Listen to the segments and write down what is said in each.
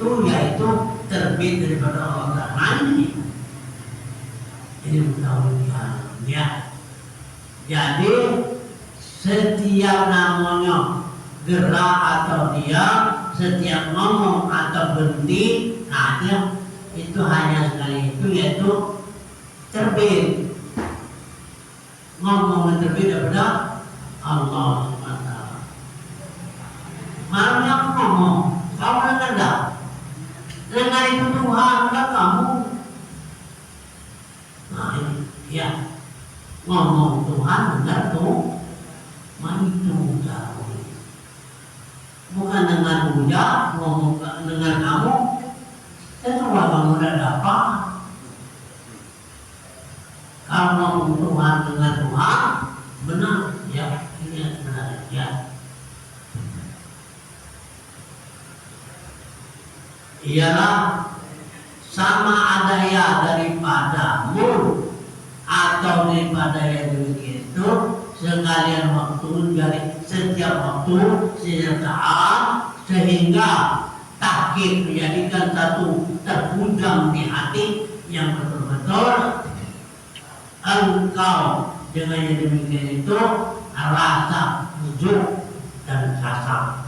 itu yaitu terbit daripada Allah Ta'ala ini mudah-mudahan ya. Jadi setiap namanya gerak atau diam, setiap ngomong atau berhenti, nah itu hanya sekali itu yaitu terbit. Ngomong terbit daripada Allah SWT. Malam yang ngomong, kamu dengar tak? Dengar itu Tuhan, bukan kamu. Nah ini, ya. Ngomong Tuhan benar tuh, itu jauh. Bukan dengan uja, ngomong dengan kamu, setelah kamu udah dapat. Kalau ngomong Tuhan dengan Tuhan, benar, ya, ini benar, ya. Ialah sama ada ya daripadamu atau daripada yang demikian itu sekalian waktu dari setiap waktu setiap saat sehingga takkit menjadikan satu terpujam di hati yang betul-betul engkau dengan yang demikian itu rasa wujud dan rasa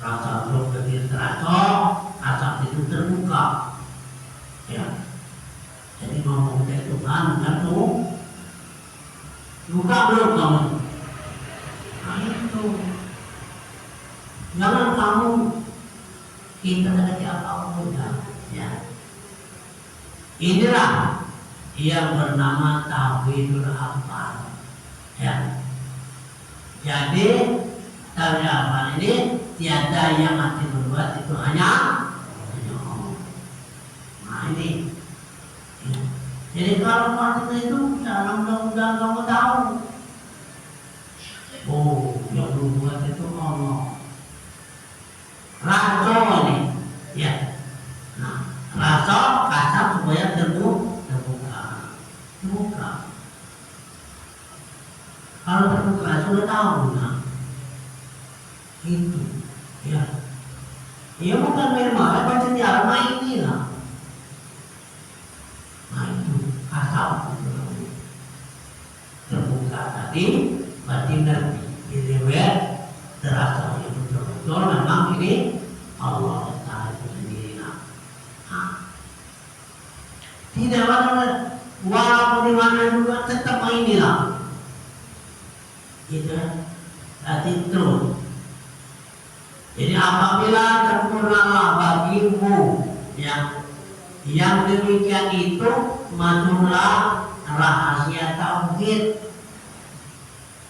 wujud jadi terasa rasa itu terbuka ya. Jadi ngomong dari Tuhan kan tuh buka belum kamu? Nah itu jangan kamu kita ada apapun ya. Inilah yang bernama tauhidul hafal ya. Jadi tauhid hafal ini tiada yang mati berbuat itu hanya Allah. Nah ini ya. Jadi kalau artinya itu dalam undang-undang kamu tahu, oh yang berbuat itu Allah. Raso ini, ya. Nah, raso kasar supaya terbuka. Kalau terbuka sudah tahu, nah itu, ya. Ya bukan memang apa sejarah ini lah. Nah itu asal terbuka tadi berarti ngerti ini terasa itu betul memang ini Allah Ta'ala itu sendiri. Nah, tidak ada walaupun di mana juga tetap inilah gitu berarti terus. Jadi apabila sempurnalah bagimu yang demikian itu masuklah rahasia tauhid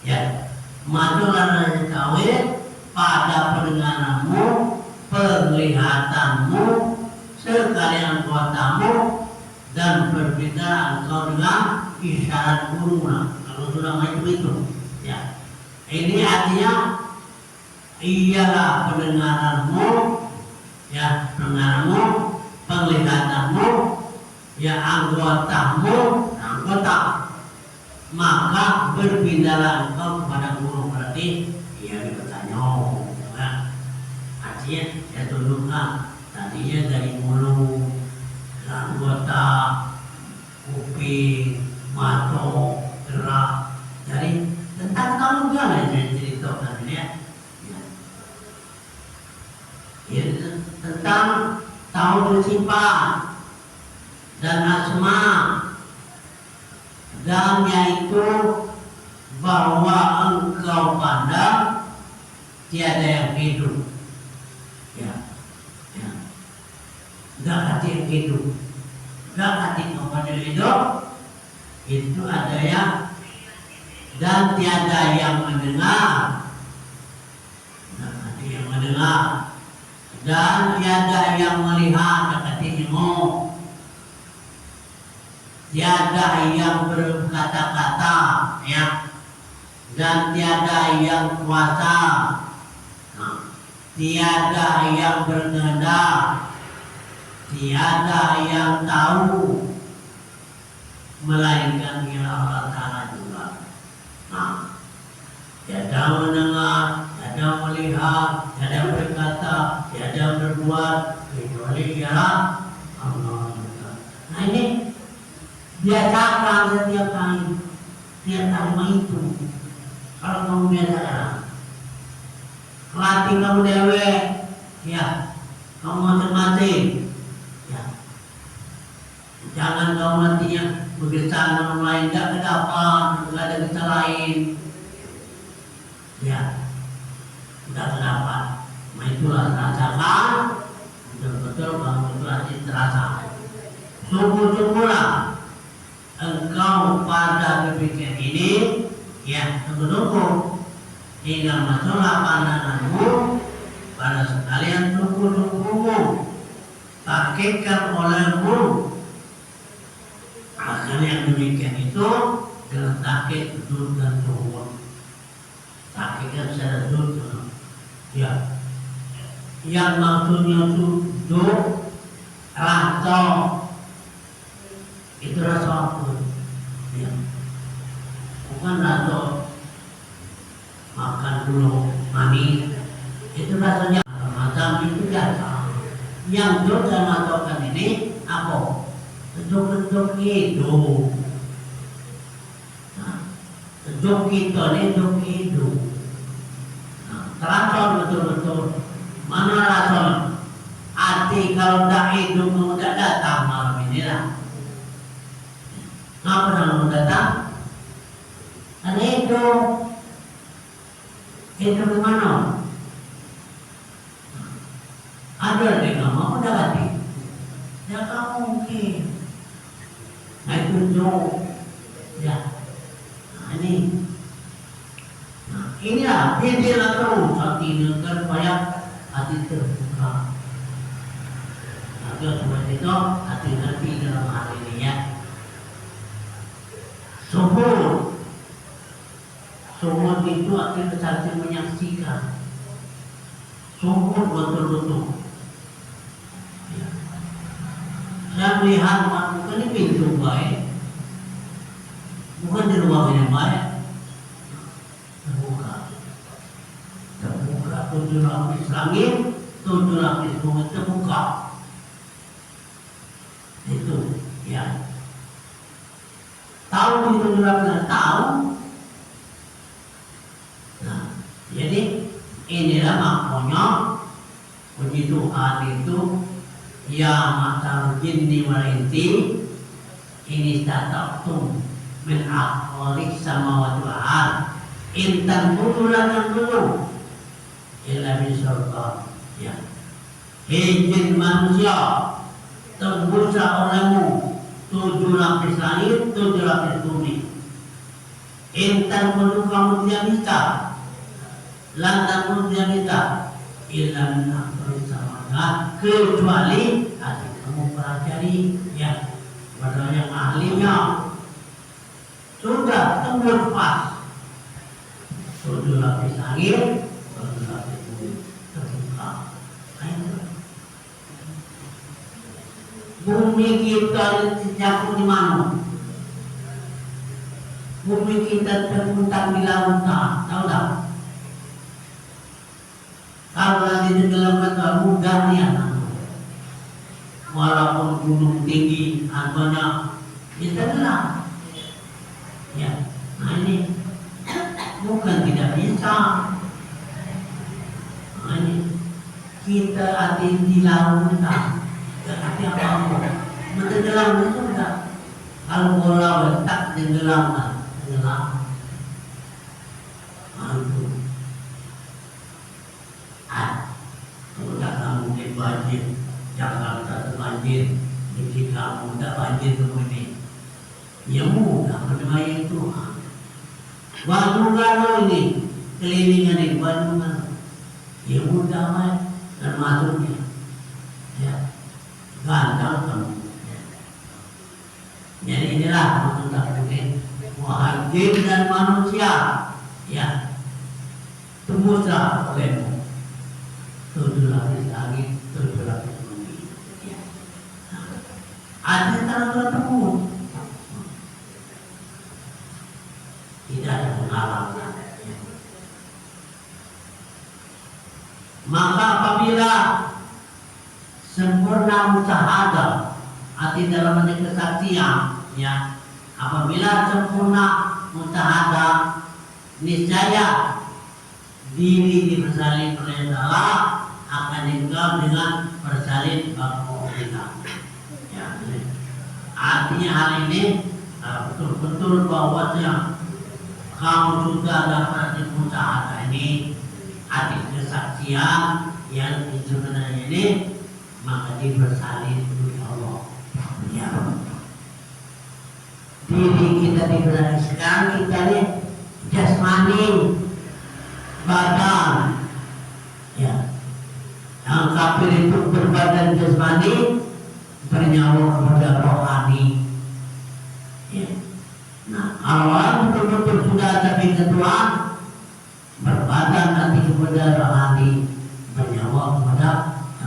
ya, masuklah rahasia tauhid pada pendengaranmu, penglihatanmu, sekalian kuatamu dan berbicara engkau dengan isyarat burung kalau sudah macam itu ya. Ini artinya ialah pendengaranmu ya, pendengaranmu, penglihatanmu ya, anggota, maka berpindahlah engkau kepada guru. Berarti ia bertanya ya. Artinya ya tunjukkan tadinya dari mulut, anggota, kuping, mata, gerak, dari tentang kamu jangan ceritakan ya. Ya, tentang tahu bersifat dan asma dan yaitu bahwa engkau pandang tiada yang hidup ya, gak hati yang hidup, gak hati kepada hidup itu ada yang dan tiada yang mendengar, gak hati yang mendengar dan tiada yang melihat hatimu, tiada yang berkata-kata ya, dan tiada yang kuasa, tiada yang berkehendak, tiada yang tahu melainkan ialah Allah Ta'ala juga. Nah, tiada mendengar, tiada melihat, tiada berkata, tiada berbuat, itu kecuali ialah Allah. Nah ini dia cakap setiap kali itu. Kalau kamu biasakan, latih kamu dewe, ya, kamu masing-masing, ya. Jangan kamu nantinya berbicara orang lain, tidak kedapat, tidak ada kita lain, ya, tidak terdapat. Nah itulah rasakan, betul-betul kamu itu terasa. Sungguh-sungguhlah engkau pada demikian ini, ya, tunggu-tunggu hingga masuklah pandanganmu pada sekalian sungguh-sungguhmu pakaikan olehmu akan yang demikian itu dengan takik sujud dan sujud. Takikkan secara sujud, ya, yang maksudnya sujud rasa itu rasa apa? Ya. Bukan rasa makan dulu manis, itu rasanya macam itu biasa. Yang juga matokan ini apa? Bentuk-bentuk hidup. Nah, bentuk kita ini bentuk hidup. Nah, terasa betul-betul mana rasa hati kalau tidak hidup kamu tidak datang malam ini lah. Ngapa kamu datang? Karena itu kemana? Ada yang nggak mau dapati, ya kamu mungkin. Nah itu jauh, ya. Nah inilah biarlah terus hati dengar supaya hati terbuka. Nah seperti itu hati-hati dalam hal ini ya. Sumur itu artinya saling menyaksikan. Sumur betul-betul. Ya. Saya melihat bukan di pintu baik, bukan di ruangan yang baik. Terbuka 7 lapis langit, 7 lapis bumi terbuka. Itu, ya. Tahu itu juga tahu. Nah, jadi inilah maknanya puji Tuhan itu ya matal jinni wal insi ini tatum min aqwalik samawati wal ard intan bulan dulu illa bisultan ya. Hei manusia tembuslah olehmu 7 lapis langit, 7 lapis bumi. Intan perlu kamu tidak bisa, lantan pun tidak bisa. Ilan sama kecuali hati kamu pelajari, ya, pada yang ahlinya. Sudah tembus pas 7 lapis langit, 7 lapis bumi terbuka. Bumi kita jatuh di mana? Bumi kita terputar di lautan, tahu tak? Kalau nanti tenggelamkan mudahnya, walaupun gunung tinggi, harganya kita tenggelam. Ya, nah ini bukan tidak bisa. Nah ini kita ada di lautan. Tapi apa-apa tenggelam itu enggak. Kalau bola letak tenggelam. Itu kalau kamu mungkin banjir, Jakarta banjir, di kamu tidak banjir seperti ya mudah percaya Tuhan. Bandungan ini kelilingan ini Bandungan, ya mudah kan termasuknya, ya. Gantang kamu. Jadi inilah maksud takdir. Wahai jin dan manusia, ya, tembuslah olehmu 7 lapis langit, 7 lapis bumi. Ya. Ada tanah tembus. Tidak ada penghalangan. Ya. Maka apabila sempurna musyahadah, arti dalam arti kesaksian, ya. Apabila sempurna musyahadah, niscaya diri dibersalin oleh Allah akan engkau dengan bersalin bangku kita. Ya, artinya hal ini betul-betul bahwasanya kamu sudah dapat musyahadah ini, arti kesaksian yang sebenarnya ini, maka dibersalin oleh Allah. Ya. Diri kita dibersalin sekarang kita ini jasmani, badan, ya. Yang kafir itu berbadan jasmani, bernyawa kepada rohani. Ya. Nah, kalau orang betul-betul sudah ada Tuhan, berbadan nanti kepada rohani, bernyawa kepada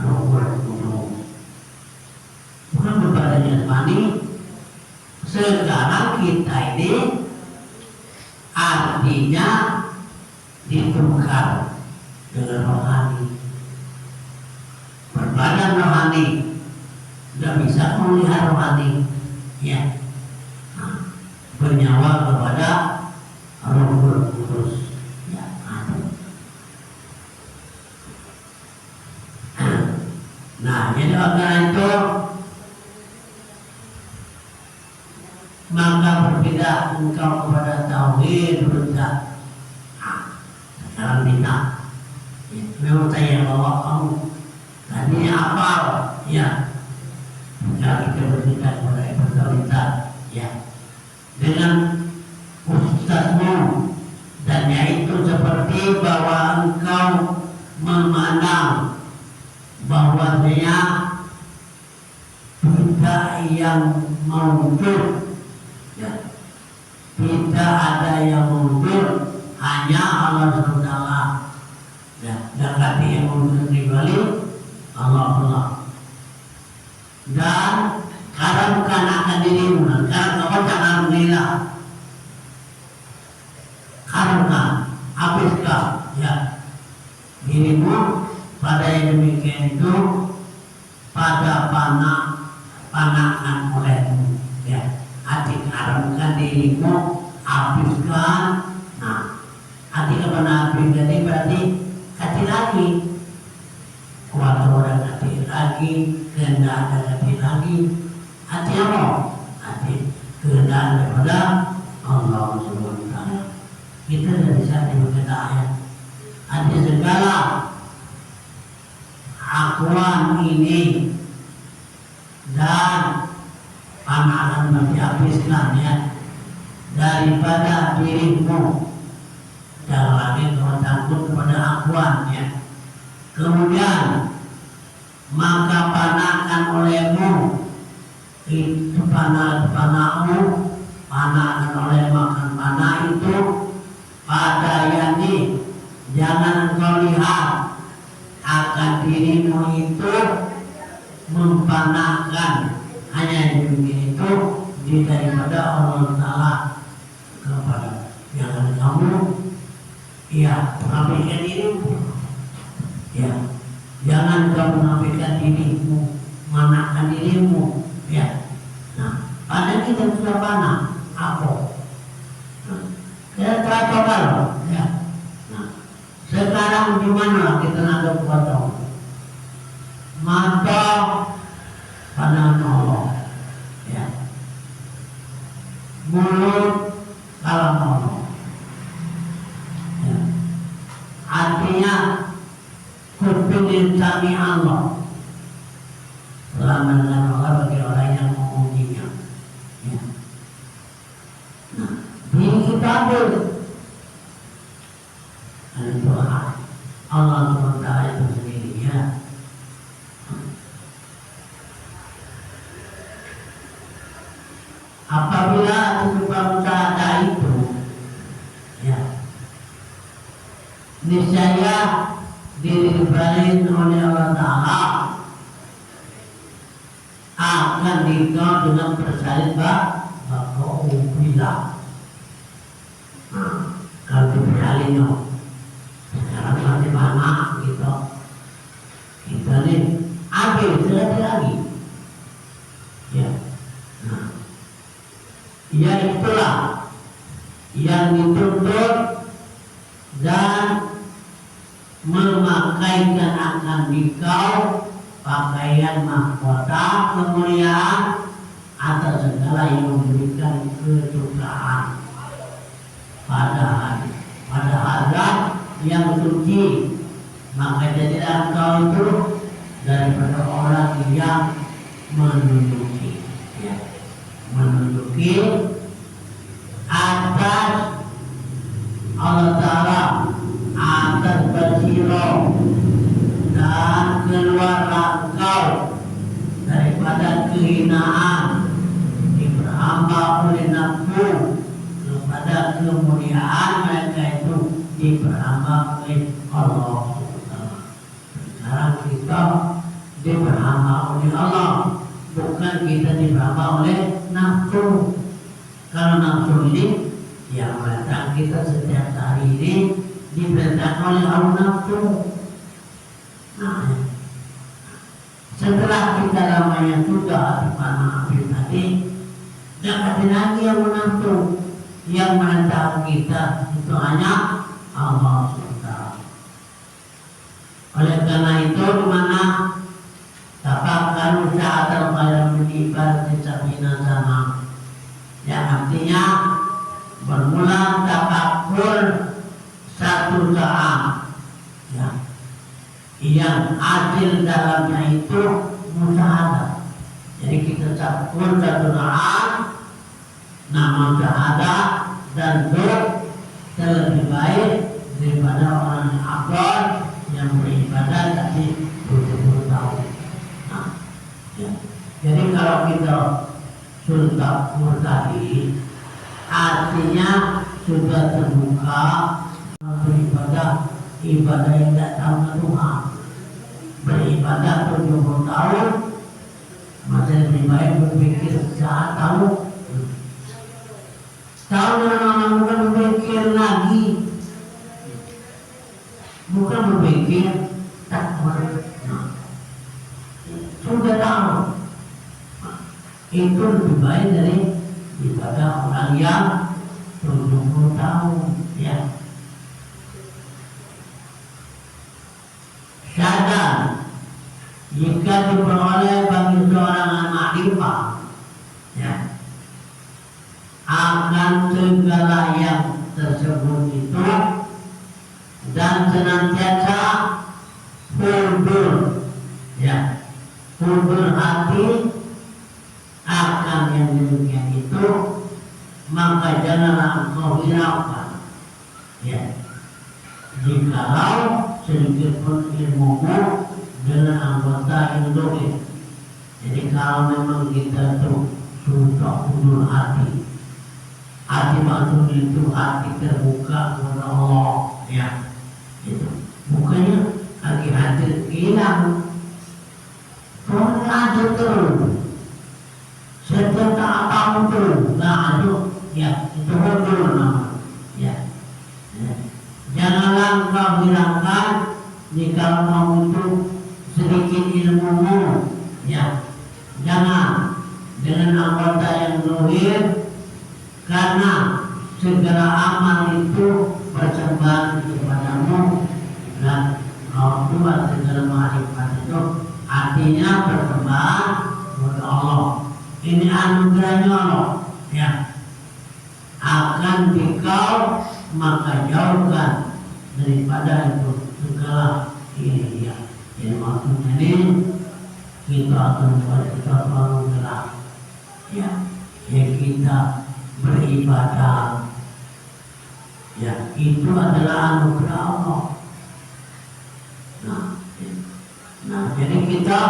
Rohul Qudus. Bukan berbadan jasmani. Sekarang kita ini artinya ditukar dengan rohani. Berbadan rohani, tidak bisa melihat rohani, ya. Nah, bernyawa kepada Rohul Qudus, ya. Nah, jadi karena itu maka berbeda engkau kepada tauhid berbeda. Sekarang kita, ya, memang saya bawa kamu tadinya apa, ya. Sekarang kita berbeda kepada berbeda, ya. Dengan ustazmu, dan yaitu seperti bahwa engkau memandang bahwasanya tidak yang mewujud, ya. Tidak ada yang mewujud, hanya Allah SWT, ya. Dan kata yang mewujud kecuali Allah. Dan karamkan akan dirimu, karena kau tak alhamdulillah, karamkan, habiskan, ya, dirimu pada yang demikian itu, pada panakan olehmu, ya. Hati karamkan dirimu, habiskan. Nah, hati kepada habiskan ini berarti hati lagi, kuat orang hati lagi, kehendak hati lagi. Hati apa? Hati kehendak daripada Allah SWT. Kita tidak bisa diberikan ayat. Hati segala akuan ini dan panakan mesti habiskan, ya, daripada dirimu. Jangan lagi kau takut kepada akuan, ya. Kemudian maka panakan olehmu itu panahmu, panakan oleh makan panah itu pada yani, jangan engkau lihat akan dirimu itu mempanahkan hanya diri itu daripada Allah Ta'ala kepada jangan kamu, ya, menafikan dirimu, ya. Jangan kamu menafikan dirimu, manakan dirimu, ya. Nah, pada kita sudah panah, apa? Kita telah coba, ya. Nah, sekarang di mana kita ada potong? Mata panah Allah, ya. Mulut kalam Allah, ya. Artinya kuping kami Allah, selama dengan Allah bagi orang yang memujinya, ya. Nah, ini kita ambil Tuhan Allah SWT itu sendiri, ya. Apabila kehidupan usaha itu, ya, niscaya diberikan oleh Allah Ta'ala akan dikau dengan bersalin bakau bila. Nah, kalau bersalin sekarang bagaimana gitu, kita nih Habis tidak lagi. Ya. Nah, ya itulah yang dituntut dan memakaikan akan dikau pakaian mahkota kemuliaan atas segala yang memberikan kesukaan pada hadrat yang suci, maka jadilah engkau itu daripada orang yang menunjuki atas Allah Ta'ala, atas basirah, dan keluarlah engkau daripada kehinaan, diperhamba oleh nafsu kepada kemuliaan mereka itu diperhamba oleh Allah. Sekarang kita diperhamba oleh Allah, bukan kita diperhamba oleh nafsu. Kalau nafsu ini yang datang kita setiap hari ini diperintahkan oleh hawa nafsu. Nah, setelah kita namanya sudah di panah api tadi, jangan lagi yang nafsu yang menentang kita, itu hanya Allah SWT. Oleh karena itu, di mana tafakkaru sa'atal qadam min ibadati sab'ina sana, yang artinya bermula tafakkur satu saat, ya, yang adil dalamnya itu musyahadah. Jadi kita tafakkur satu saat, namun musyahadah dan doa terlebih baik daripada orang yang abad yang beribadah tadi 70 tahun. Nah, ya. Jadi kalau kita sudah tadi, artinya sudah terbuka beribadah yang tidak tahu Tuhan. Beribadah 70 tahun masih lebih baik berpikir saat tahu. Tahu dengan bukan berpikir lagi, bukan berpikir takwa. Nah, sudah tahu, itu lebih baik dari daripada orang yang 70 tahun, ya. Sadar jika diperoleh bagi seorang makrifah, ya, akan segala yang tersebut itu dan senantiasa hubur, ya, hubur hati akan yang demikian itu, maka janganlah engkau hiraukan, ya, jikalau sedikit pun ilmumu dengan anggota yang dohir. Jadi kalau memang kita tuh sudah hubur hati maksud itu hati terbuka kepada Allah, ya, itu bukannya lagi hati hilang, kalau ada terus setiap tahu terus, nah itu, ya, itu hubur nama, ya. Janganlah engkau hilangkan jika mau itu sedikit ilmumu, ya, jangan dengan anggota yang dohir, karena segala amal itu bersebar kepadamu dan kau buat segala makrifat itu artinya bersebar kepada Allah. Ini anugerahnya Allah, ya, akan dikau maka jauhkan daripada itu segala ini, ya. Jadi maksudnya ini kita akan buat kita selalu gerak, ya, kita beribadah, ya, itu adalah anugerah Allah. Nah, jadi kita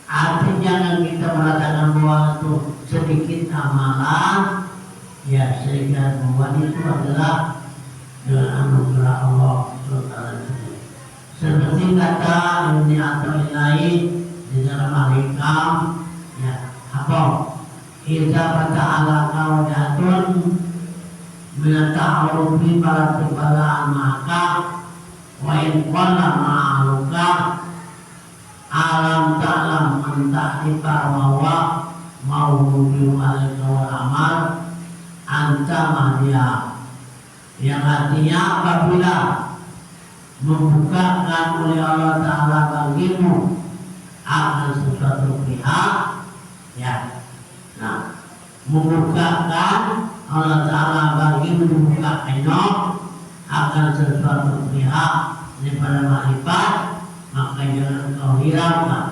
artinya jangan kita mengatakan bahwa itu sedikit amalan, ya, sehingga bahwa itu adalah dengan anugerah Allah. Seperti kata ini atau ilahi di dalam al-hikam, ya, apa? Idza fata'ala qawdatun minata'arufi balatibala maka wa in qalla ma'aluka alam ta'lam anta bahwa maudu alaika wal amal anta mahdia, yang artinya apabila membukakan oleh Allah Ta'ala bagimu akan sesuatu pihak, ya, nah, membukakan Allah Ta'ala bagimu membuka enok akan sesuatu pihak daripada makrifat, maka jangan kau hiraukan.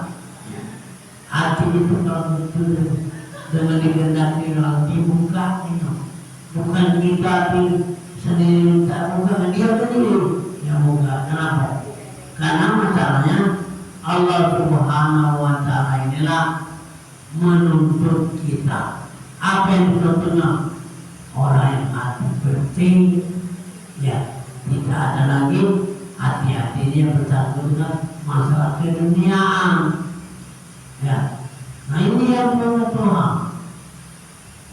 Ya. Hati itu kalau betul dengan dikehendaki Allah dibuka enok, bukan kita sendiri tak buka, dia sendiri yang buka. Kenapa? Karena masalahnya Allah Subhanahu wa Ta'ala inilah menuntut kita. Apa yang dituntutnya? Orang yang hati bersih, ya, tidak ada lagi hati-hati dia bersangkut dengan masalah keduniaan, ya. Nah ini yang menurut Tuhan.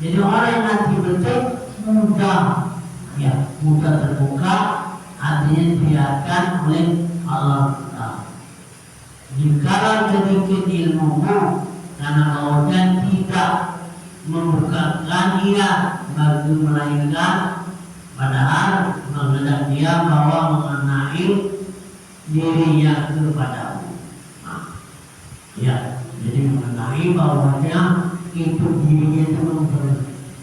Jadi orang yang hati bersih mudah, ya, mudah terbuka, artinya dibiarkan oleh Allah Ta'ala. Jika sedikit ilmumu karena Allah tidak membukakan dia bagi melainkan padahal mengenai dia bahwa mengenai dirinya kepadamu. Nah, ya, jadi mengenai bahwanya itu dirinya itu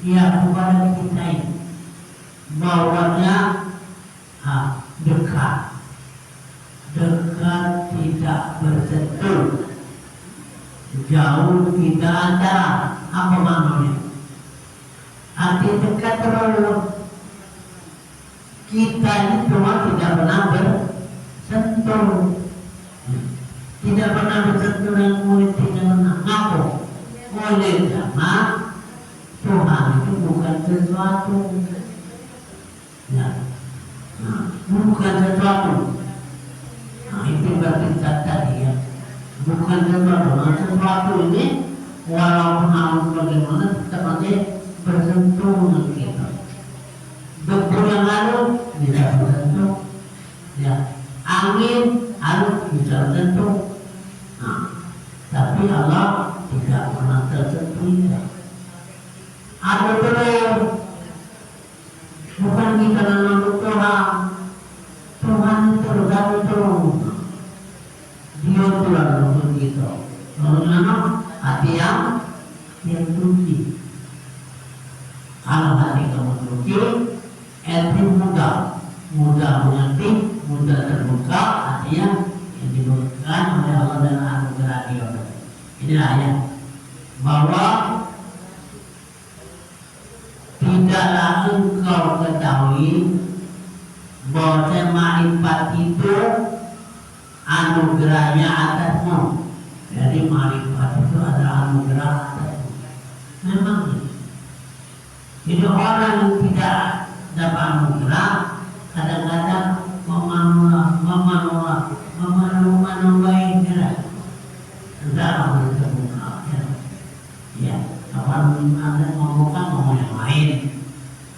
ya kepada kita ini bahwanya dekat tidak bersentuh, jauh tidak ada. Apa maknanya? Arti dekat terlalu kita ini cuma tidak pernah bersentuh, tidak pernah bersentuh dengan murid, tidak pernah ngaku. Oleh karena Tuhan itu bukan sesuatu, ya, nah, bukan sesuatu. Nah itu berarti tadi, ya, bukan sesuatu. Nah, sesuatu ini walaupun harus bagaimana tetap nanti bersentuh dengan kita. Debu yang lalu bisa bersentuh, ya, angin harus bisa bersentuh. Nah, tapi Allah tidak pernah tersentuh. Ya. Ada terus, bukan kita menurut Tuhan. Tuhan itu terus. Dia Tuhan untuk kita. Lalu hati yang suci. Kalau hati kamu suci, itu mudah mengerti, mudah terbuka, artinya yang dibukakan oleh Allah dan anugerah Dia. Inilah ya, bahwa tidaklah engkau ketahui bahwa makrifat itu anugerahnya atasmu. Jadi makrifat itu adalah anugerah atasmu. Memang jadi orang yang tidak dapat anugerah kadang-kadang memanuai gerak. Tidak terbuka, ya. Kapan anda ngomong yang lain,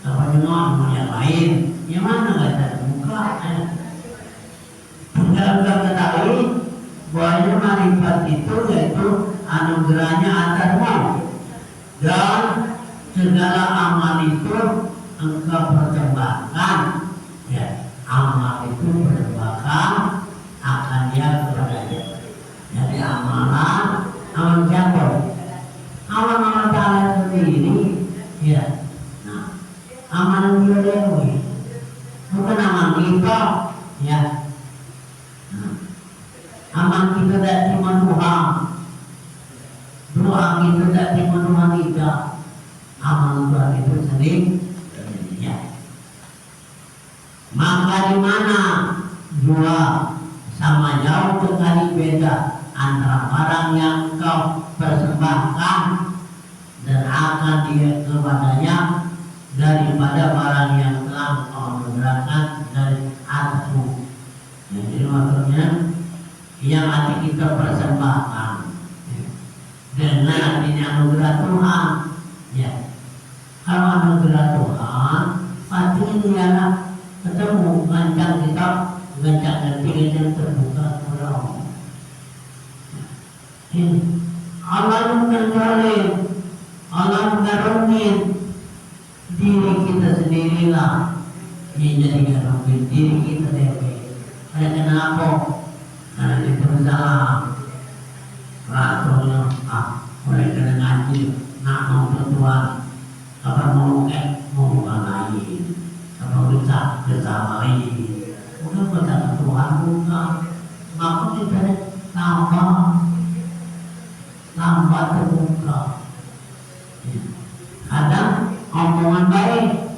kapan ngomong yang lain, yang mana nggak terbuka? Dalam ketahui bahwa makrifat itu yaitu anugerahnya atasmu dan segala amal itu engkau persembahkan, ya, amal itu persembahkan akan dia kepada dia. Jadi amalan siapa? Amal Ta'ala sendiri, ya. Nah, amalan dia dewi, bukan amal kita, ya. Nah, amal kita tidak cuma doa kita tidak cuma Tuhan kita. Amal Tuhan itu sendiri, ya. Maka di mana dua sama jauh sekali beda antara barang yang kau persembahkan dan akan dia kepadanya daripada barang yang telah kau anugerahkan dari atasmu. Jadi maksudnya yang hati kita persembahkan dengan adanya anugerah Tuhan, ya. Kalau anugerah Tuhan, pasti ialah ketemu gancang kita, gancang hati yang terbuka oleh Allah. Allah mengenali, Allah mengarungi diri kita sendirilah yang jadi garungin diri kita sendiri. Kenapa? Karena kita bersalah. Rasulnya mulai kena ngaji, nak mau bertuan, apa mau mau lagi, apa bisa bersama lagi. Mungkin berkata Tuhan bukan, maka kita tambah terbuka. Kadang omongan baik,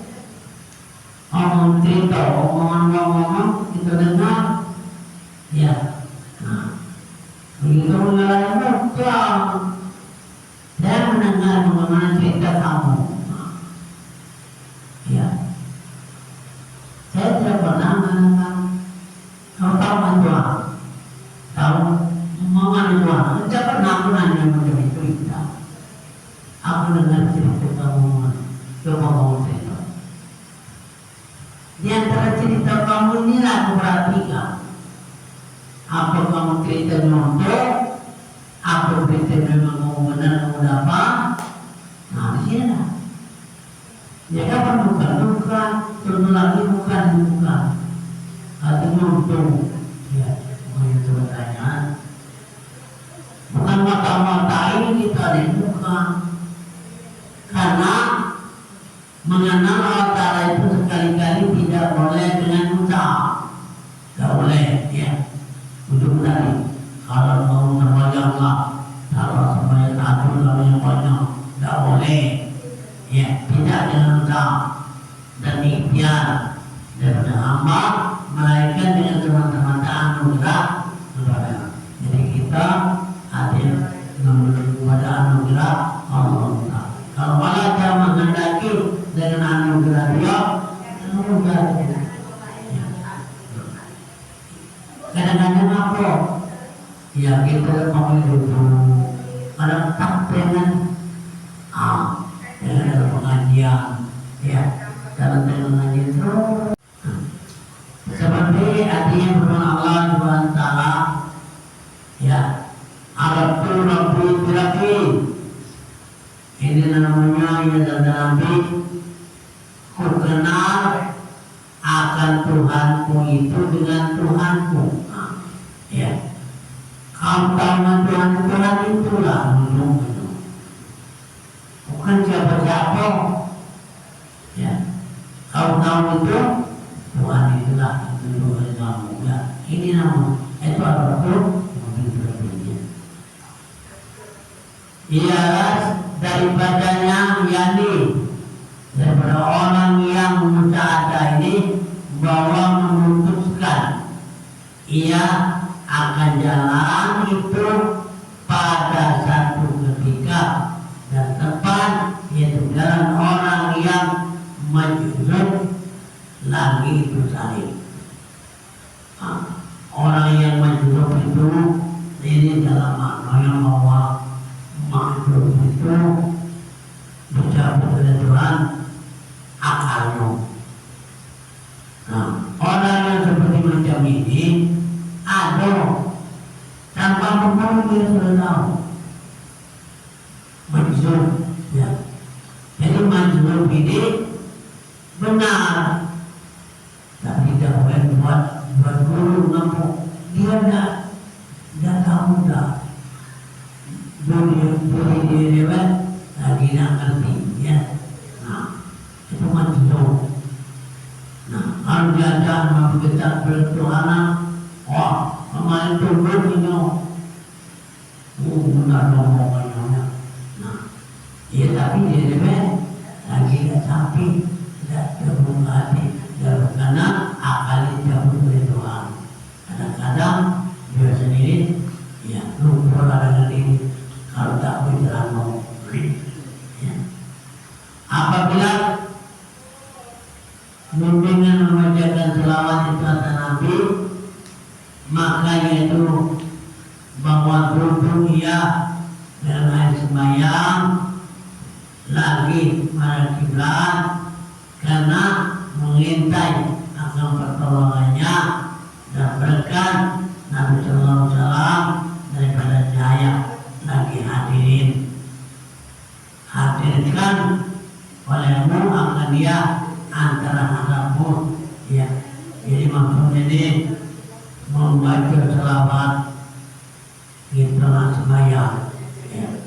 omongan cerita, omongan kita dengar, ya. Begitu mengalami muka, saya mendengar bagaimana cerita kamu. Ya, saya tidak pernah mendengar. Kau tahu Tuhan, tahu mengenai Tuhan. Saya pernah menanya mengenai cerita. Aku dengar cerita kamu, coba kamu cerita. Di antara cerita kamu inilah aku perhatikan. Apa kamu cerita nyontok? Apa cerita memang mau benar mau dapat? Nah, di sini lah. Ya kapan bukan, turun lagi bukan. Atau nyontok. Ya, itu pertanyaan. Bukan mata-mata ini kita ada bukan. Karena mengenal Allah Ta'ala itu sekali-kali tidak boleh dengan usaha. Tidak boleh, ya. Ujung tadi, kalau mau semuanya Allah, kalau semuanya satu, kalau yang banyak, tidak boleh. Ya, tidak dengan usaha dan ikhtiar dan hamba, melainkan dengan semata-mata anugerah kepada. Jadi kita hadir kepada anugerah Allah. Kalau malah dia menghendaki dengan anugerah Dia, anugerah Dia. Kadang-kadang apa? Ya kita mau hidup kadang tak dengan dengan pengajian, ya dalam pengajian terus. Seperti artinya firman Allah Subhanahu wa Ta'ala, ya Arabtu Rabbi Birafi. Ini namanya ya Nabi, ku kenal akan Tuhanku itu dengan Tuhanku. Ya, kau tahu Tuhan itulah bukan siapa-siapa. Ya, kau tahu itu Tuhan itulah Tuhan kamu. Ya, ini nama itu apa tuh? Ialah daripadanya yani daripada orang yang musyahadah ini bahwa memutuskan ia akan jalan itu pada satu ketika dan tempat, yaitu jalan orang yang majnun lagi itu salib. Orang yang majnun itu ini dalam maknanya bahwa majnun itu dicabut oleh Tuhan akalnya. Nah, orang yang seperti macam ini ada tanpa memang dia sudah tahu majnun, ya. Jadi majnun ini benar, tapi tidak boleh buat guru ngampuk. Dia tidak tahu dah. Dia lagi nak ngerti, ya. Nah, itu majnun. Nah, kalau dia mau kita bertuanan, kemarin turun ini, benar ngomongnya. Nah, ya tapi dia lagi tidak sapi, tidak terbuka hati, karena akalnya jauh dari Tuhan. Kadang-kadang dia sendiri, ya lupa dengan diri kalau tak berjalan mau. Ya. Apabila bimbingan membacakan selawat itu atas Nabi, maka yaitu bahwa duduk ia dalam air sembahyang lagi pada kiblat karena mengintai akan pertolongannya dan berkat Nabi Sallallahu Alaihi Wasallam daripada cahaya dia antara anakmu, ya. Jadi maksudnya ini membaca selawat kita sembahyang, ya.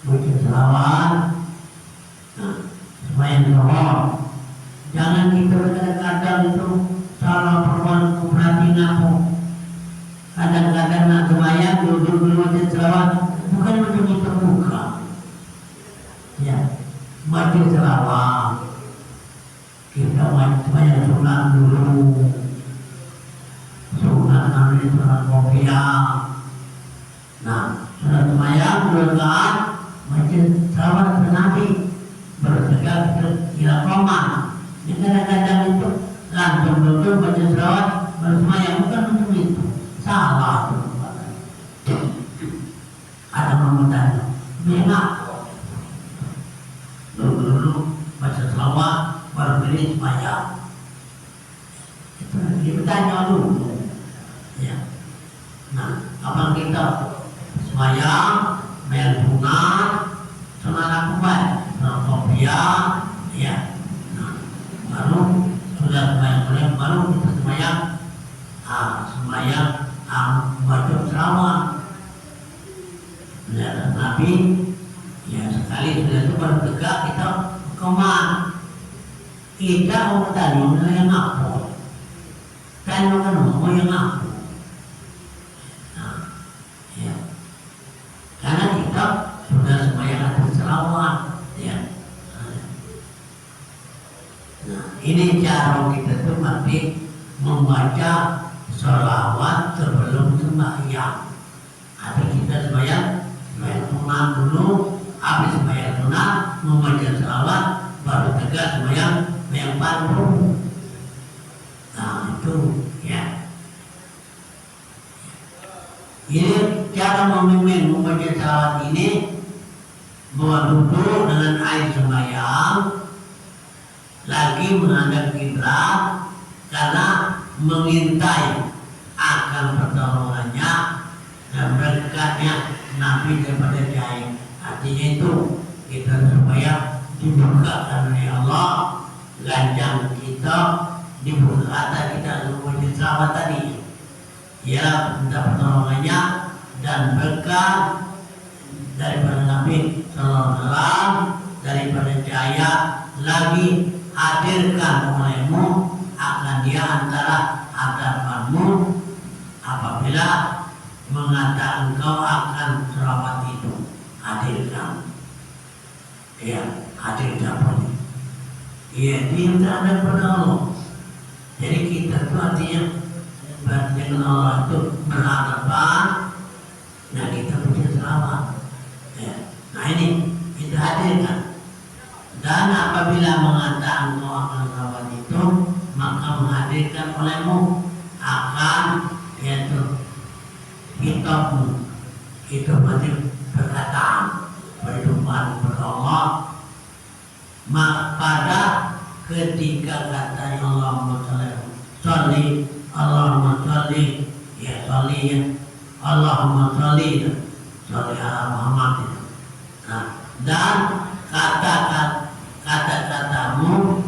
Baca selawat, nah, sembahyang doa. Jangan kita kadang-kadang itu salah perbuatan perhatiin aku. Kadang-kadang nak sembahyang duduk baca selawat bukan macam itu, bukan. Ya, baca selawat. Kita banyak sunat dulu, sunat namanya sunat kopiah. Nah, sunat sembahyang berdoaan, baca selawat ke Nabi, bertegak kira koma. Yang kadang-kadang itu langsung duduk baca selawat bersembahyang, bukan untuk itu, salah itu. Ada orang bertanya, memang dulu baca selawat baru beri sembahyang. Itu dia bertanya dulu, ya. Nah, apa kita sembahyang, bayar sunat, sunat aku baik, sunat kopiah, ya. Nah, baru sudah sembahyang, baru kita sembahyang, sembahyang, baca selawat. Ya, Nabi, ya sekali sudah itu baru tegak kita kemana? Kita mau tanya yang apa? Tanya kan mau yang apa? Nah, ya. Karena kita sudah sembahyang atas selawat, ya. Nah, ini cara kita tuh mesti membaca selawat sebelum sembahyang. Ada kita sembahyang sunat dulu, habis sembahyang sunat membaca selawat, baru tegak sembahyang yang baru. Nah itu, ya. Ini cara memimpin membaca selawat ini, bahwa duduk dengan air sembahyang, lagi menghadap kiblat, karena mengintai akan pertolongannya dan berkatnya Nabi daripada jahit. Artinya itu kita supaya dibukakan oleh Allah ganjang kita, dibuka kata kita membaca selawat tadi, ya, minta pertolongannya dan berkat daripada Nabi Sallallahu Alaihi Wasallam, daripada cahaya lagi hadirkan olehmu akan dia antara hadapanmu apabila mengatakan engkau akan selawat itu, hadirkan, ya, hadirkan. Ya, diminta ada pada Allah. Jadi kita itu artinya dengan Allah itu berhadapan. Nah kita punya selawat, ya. Nah ini kita hadirkan. Dan apabila mengatakan engkau akan selawat itu, maka menghadirkan olehmu akan, yaitu kitabmu. Itu berarti perkataan, perjumpaan kepada Allah. Pada ketika kata Allahumma sholli, Allahumma sholli, ya sholli, ya Allahumma sholli, sholli ala Muhammad. Nah, dan kata-katamu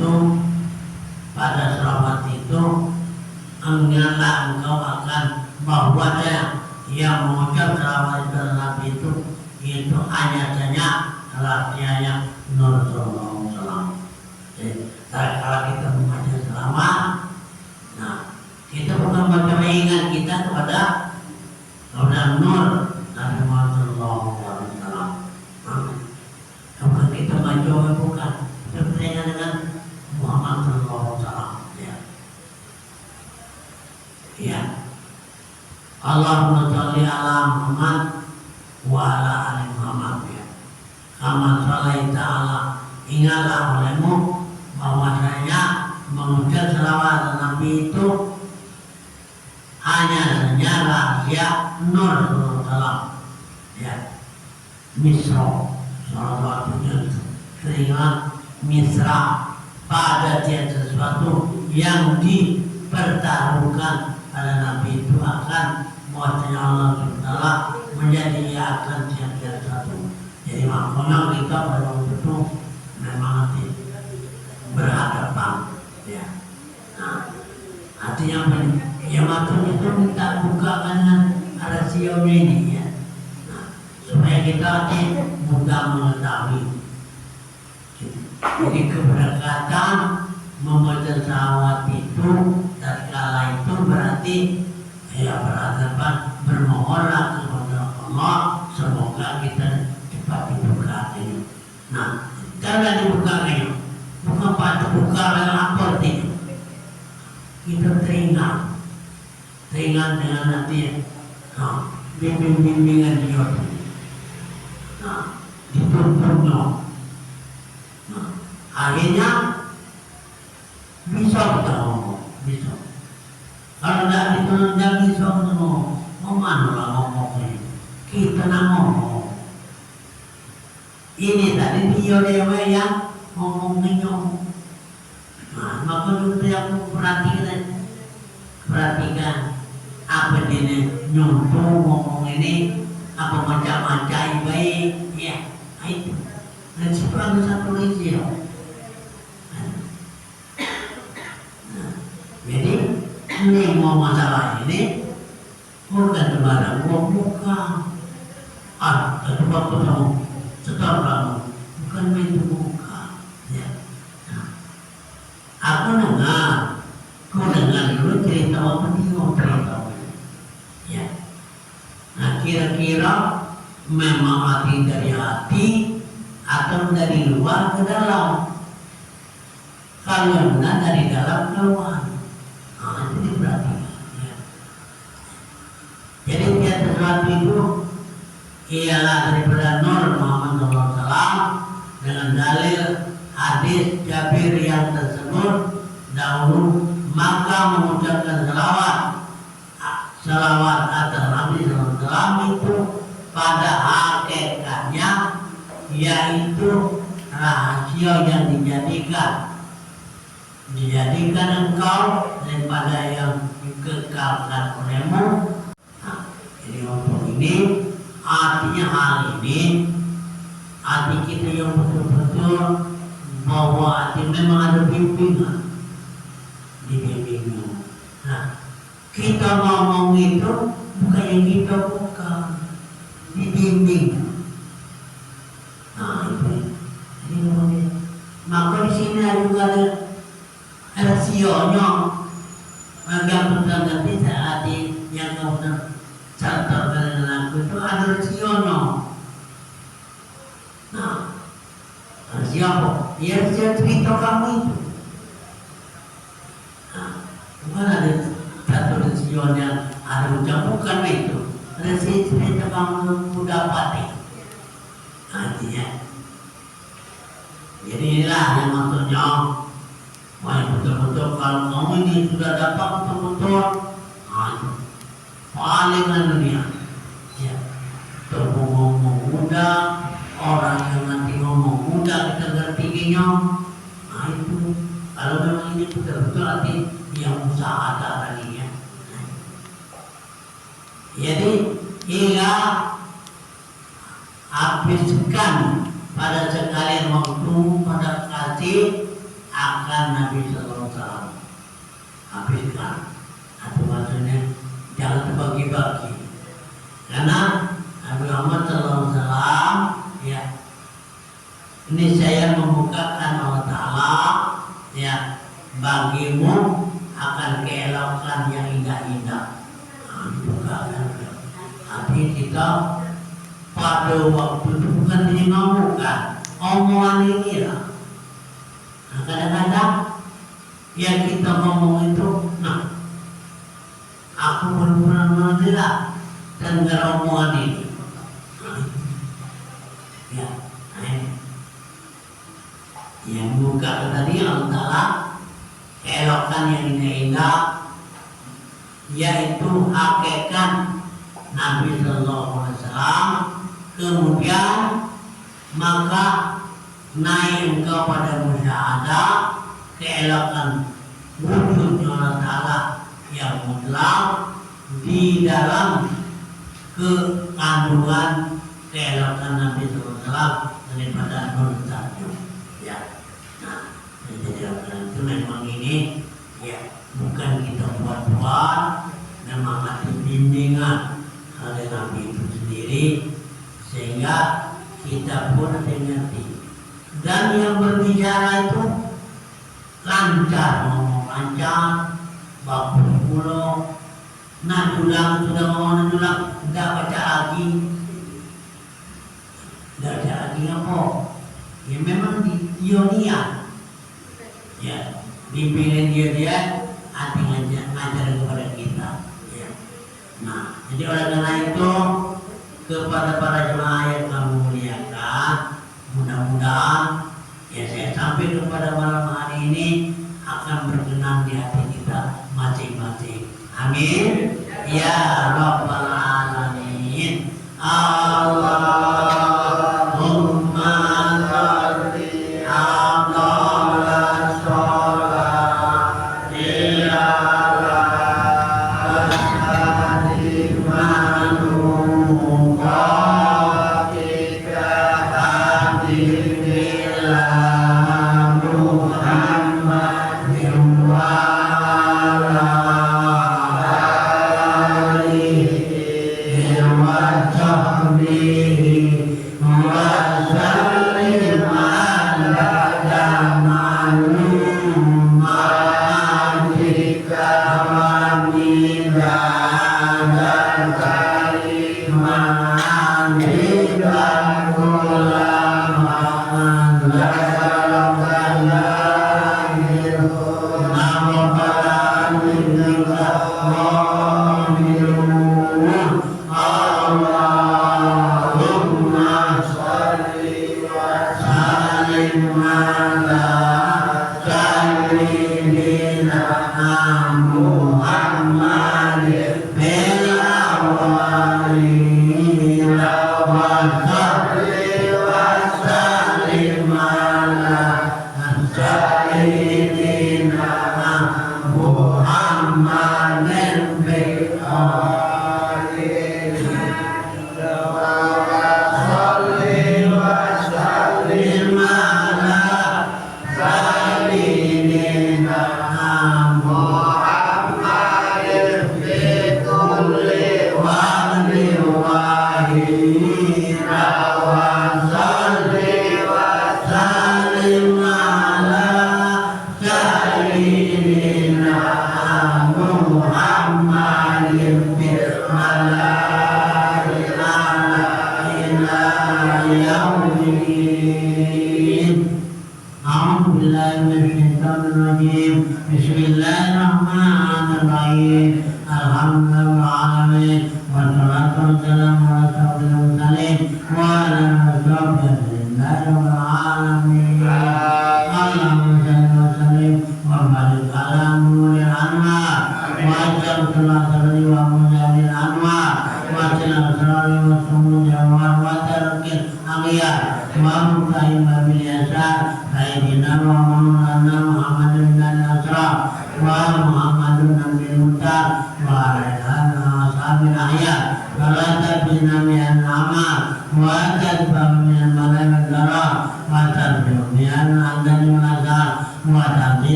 itu pada selawat itu, enggaklah engkau akan bahwanya yang mengucap selawat kepada Nabi itu hanya saja rahasianya Nur Sallallahu Alaihi Wasallam. Jadi kalau kita membaca selawat, nah kita bukan baca ingat kita kepada Nur Nabi Muhammad Sallallahu Alaihi Wasallam. Bukan kita baca, bukan kita beringat dengan Muhammad Sallallahu Alaihi Wasallam. Ya. Allahumma sholli ala Muhammad wa ala ali Muhammad, ya. Kama sholaita ala, ingatlah olehmu bahwasanya mengucap selawat Nabi itu hanya saja rahasia Nur Sallallahu, ya. Misro, salah satunya keringat misra, pada tiap sesuatu yang dipertaruhkan pada Nabi itu akan bahwasanya Allah SWT menjadi ia akan tiap-tiap satu. Jadi makanya kita pada Jadi keberkatan membaca salawat itu tatkala itu berarti ya berhadapan bermohonlah kepada Allah semoga kita cepat dibukakannya. Nah, cara dibukanya bukan pada buka dengan apa artinya? Kita teringat dengan nanti bimbingan dia. Nah, dituntutnya. Nah, akhirnya bisa kita ngomong, bisa. Kalau tidak dituntut tidak bisa ngomong, mana lah ngomongnya? Kita nak ngomong. Ini tadi dia dewa yang ngomongnya. Nah, maka itu yang perhatikan apa dia nyontoh ngomong ini, apa macam-macam baik, ya, itu. Dan sekarang satu lagi ya. Jadi ini mau masalah ini bukan kepada bukan kedua kamu setor kamu bukan itu bukan ya. Nah, aku dengar dulu cerita apa dia cerita ya. Nah kira-kira memang hati dari hati atau dari luar ke dalam. Kalau yang benar dari dalam keluar. Nah, itu diperhatikan. Ya. Jadi tiap sesuatu itu ialah daripada Nur Muhammad SAW dengan dalil hadis Jabir yang tersebut dahulu maka mengucapkan salawat atas Nabi SAW itu pada hakikatnya yaitu rahasia yang dijadikan engkau daripada yang dikekalkan olehmu. Nah, jadi untuk ini artinya hal ini hati kita yang betul-betul bahwa hati memang ada bimbingan dibimbingnya. Nah, kita ngomong itu bukan yang kita bukan dibimbing. Nah itu, ini maka di sini juga ada sionya agak benar bisa hati yang benar contoh dengan aku itu ada sionya. Nah, siapa? Ya cerita kamu itu. Nah, bukan ada satu sion yang ada ucapan itu. Ada cerita kamu dapati. Artinya, jadi inilah yang maksudnya. Wah betul-betul kalau kamu ini sudah dapat betul-betul paling dunia ya ngomong mudah orang yang nanti ngomong mudah kita ngertinya. Nah itu kalau memang ini betul-betul nanti yang usaha ada lagi ya. Jadi ia habiskan pada sekalian waktu pada kasih akan Nabi Sallallahu Alaihi Wasallam. Habiskan atau maksudnya jangan terbagi-bagi karena Nabi Muhammad Sallallahu Alaihi Wasallam ya ini saya membukakan Allah Ta'ala ya bagimu akan keelokan yang indah-indah. Nah, dibukakan tapi kita pada waktu itu bukan dinamakan omongan ini lah. Nah, kadang-kadang yang kita ngomong itu, nah, aku benar-benar tidak dengar omongan ini. Nah, ya, yang buka tadi Allah Ta'ala keelokan yang indah-indah, yaitu hakikat Nabi Sallallahu Alaihi Wasallam. Kemudian maka naik engkau pada musyahadah keelokan wujudnya Allah Ta'ala yang mutlak di dalam kekandungan keelokan Nabi SAW daripada nur tadi ya. Nah, jadi itu memang ini ya bukan kita buat-buat, memang ada bimbingan oleh Nabi itu sendiri sehingga kita pun mengerti. Dan yang berbeda berbicara itu lancar, ngomong lancar, bagus pulau, nadulang sudah ngomong nadulang, tidak baca lagi, tidak baca lagi apa? Ya memang di Ionia, ya dipilih dia hati ngajar kepada kita. Ya. Nah, jadi oleh karena itu kepada para jemaah yang kami muliakan, mudah-mudahan ya saya sampai kepada malam hari ini akan berkenan di hati kita masing-masing. Amin. Ya Rabbal Alamin. Allahumma sholli ala sholli ala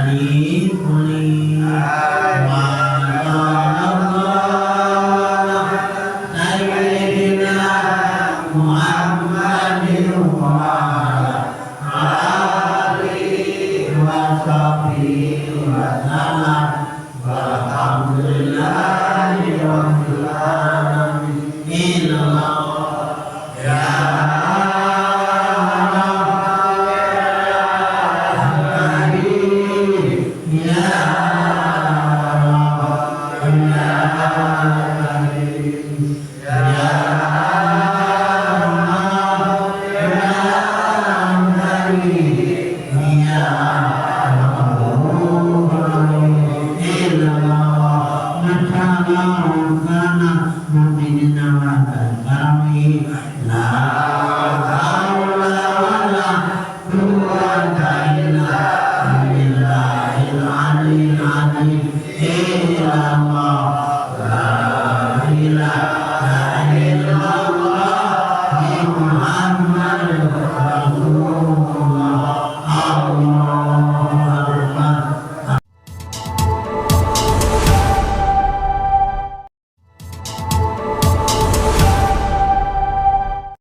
dari